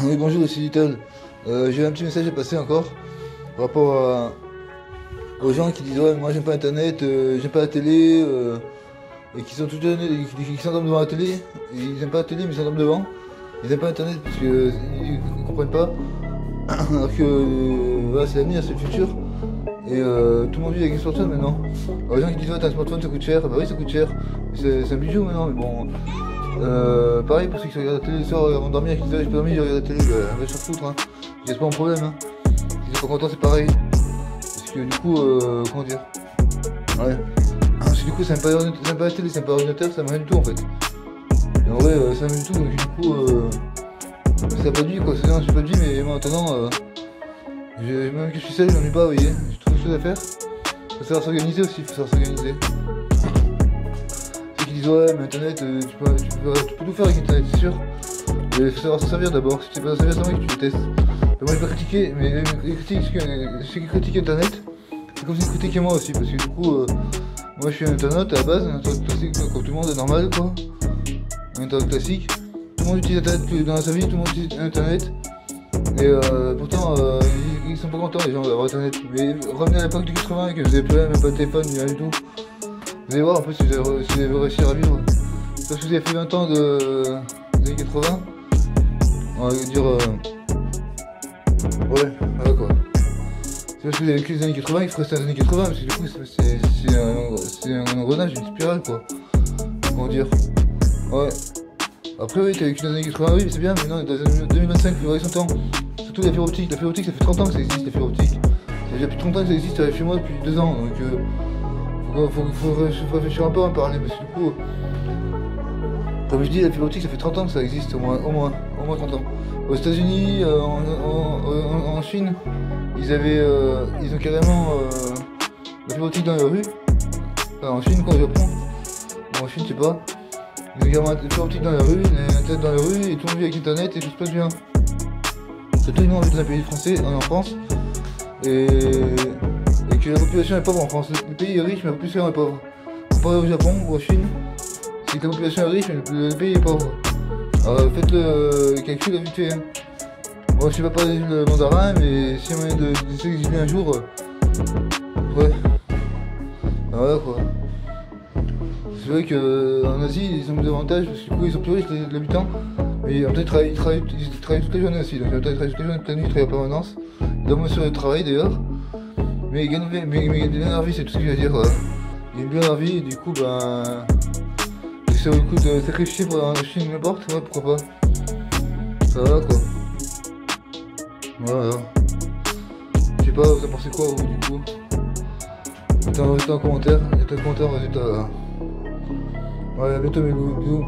Oui, bonjour, ici Little. J'ai un petit message à passer encore par rapport aux gens qui disent ouais, moi j'aime pas internet, j'aime pas la télé, et qui sont tout jeunes, qui s'endorment devant la télé, et ils aiment pas la télé mais ils s'endorment devant. Ils aiment pas internet parce que ils comprennent pas, alors que voilà, c'est l'avenir, c'est le futur. Et tout le monde vit avec un smartphone maintenant. Alors, les gens qui disent ouais, t'as un smartphone, ça coûte cher, bah oui, ça coûte cher, c'est un bijou maintenant, mais bon. Pareil pour ceux qui regardent la télé le soir avant de dormir et qui disent j'ai pas dormi, je regarde la télé, bah, va se faire foutre, hein. C'est pas mon problème, hein. Si t'es pas content, c'est pareil. Parce que du coup, comment dire, ouais. Parce que du coup, ça n'aime pas la télé, ça n'aime pas l'ordinateur, ça n'aime rien du tout en fait. Et en vrai, ça n'aime rien du tout, donc du coup, ça n'a pas de vie quoi. C'est-à-dire, j'ai pas de vie, mais moi maintenant, même que je suis seul, je m'ennuie pas, vous voyez. J'ai trop de choses à faire. Faut savoir s'organiser aussi, faut savoir s'organiser. Ceux qui disent ouais, mais internet, tu peux tout faire avec internet, c'est sûr. Mais il faut savoir s'en servir d'abord. Si tu sais pas s'en servir, c'est vrai que tu détestes. Moi je vais pas critiquer, mais ceux qui critiquent internet, c'est comme si ils critiquaient moi aussi, parce que du coup, moi je suis un internaute à la base, un internaute classique comme tout le monde, est normal quoi. Un internaute classique. Tout le monde utilise internet dans sa vie, tout le monde utilise internet. Et pourtant, ils sont pas contents les gens d'avoir internet. Mais revenez à l'époque du 80, que vous avez plus rien, même pas de téléphone, ni rien du tout. Vous allez voir un peu si vous avez réussi à vivre. Parce que vous avez fait 20 ans des années 80, on va dire. Ouais, voilà quoi. C'est parce que vous avez vécu les années 80, il faut rester dans les années 80, parce que du coup c'est un engrenage, une spirale quoi. Comment dire. Ouais. Après oui, t'as vécu dans les années 80, oui, c'est bien, mais non, dans les années 2025, il faut durer son temps. Surtout la fibre optique. La fibre optique, ça fait 30 ans que ça existe, la fibre optique. Ça fait déjà plus de 30 ans que ça existe, ça arrive chez moi depuis 2 ans, donc faut réfléchir un peu à en parler, parce que du coup, comme je dis, la fibre optique, ça fait 30 ans que ça existe, au moins 30 ans. Aux États-Unis, en Chine, ils ont carrément la fibre optique dans les rues. Enfin, en Chine, quoi, au Japon. Bon, en Chine, je sais pas. Ils ont carrément la fibre optique dans les rues, internet dans les rues, et tout le monde vit avec internet, et tout se passe bien. Surtout, nous, on vit dans un pays français, on est en France, et que la population est pauvre en France. Le pays est riche, mais la population est pauvre. Comparé au Japon ou en Chine, c'est que la population est riche, mais le pays est pauvre. Alors faites le calcul à vite fait. Hein. Bon, je sais pas parler le mandarin, mais s'il y a moyen d'essayer d'exister un jour, ouais. Ben voilà quoi. C'est vrai qu'en Asie, ils ont des avantages, parce que du coup, ils sont plus riches, les habitants. Mais en même temps, ils travaillent toutes les journées aussi. Donc en même temps, ils travaillent toutes les journées, toute la nuit, ils travaillent en permanence. Ils dorment sur le travail d'ailleurs. Mais ils gagnent bien leur vie, c'est tout ce que je veux dire. Ils gagnent bien leur vie, et du coup, ben. Si ça vaut le coup de sacrifier pour en acheter n'importe, ouais, pourquoi pas. Ça va quoi. Voilà. Je sais pas, vous en pensez quoi vous du coup. Mettez un commentaire, résultat. Ouais, à bientôt mes loups, bisous.